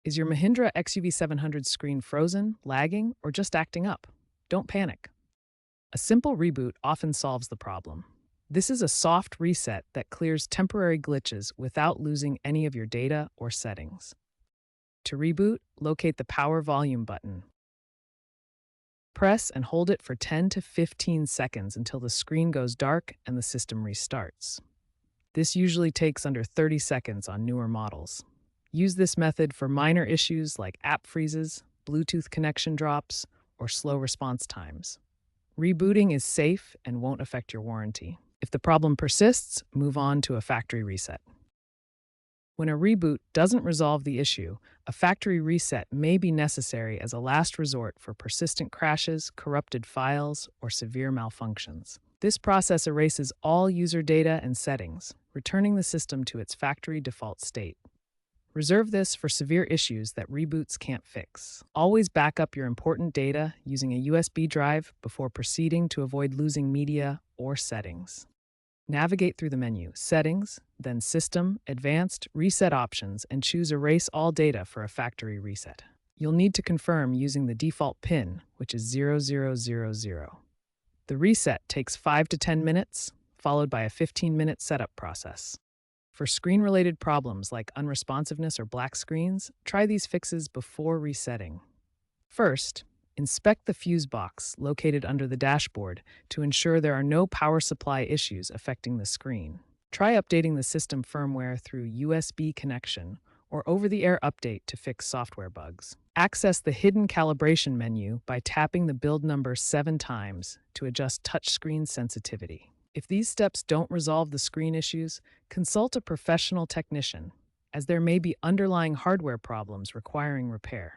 Is your Mahindra XUV700 screen frozen, lagging, or just acting up? Don't panic. A simple reboot often solves the problem. This is a soft reset that clears temporary glitches without losing any of your data or settings. To reboot, locate the power volume button. Press and hold it for 10 to 15 seconds until the screen goes dark and the system restarts. This usually takes under 30 seconds on newer models. Use this method for minor issues like app freezes, Bluetooth connection drops, or slow response times. Rebooting is safe and won't affect your warranty. If the problem persists, move on to a factory reset. When a reboot doesn't resolve the issue, a factory reset may be necessary as a last resort for persistent crashes, corrupted files, or severe malfunctions. This process erases all user data and settings, returning the system to its factory default state. Reserve this for severe issues that reboots can't fix. Always back up your important data using a USB drive before proceeding to avoid losing media or settings. Navigate through the menu, Settings, then System, Advanced, Reset Options, and choose Erase All Data for a factory reset. You'll need to confirm using the default PIN, which is 0000. The reset takes 5 to 10 minutes, followed by a 15-minute setup process. For screen-related problems like unresponsiveness or black screens, try these fixes before resetting. First, inspect the fuse box located under the dashboard to ensure there are no power supply issues affecting the screen. Try updating the system firmware through USB connection or over-the-air update to fix software bugs. Access the hidden calibration menu by tapping the build number 7 times to adjust touchscreen sensitivity. If these steps don't resolve the screen issues, consult a professional technician, as there may be underlying hardware problems requiring repair.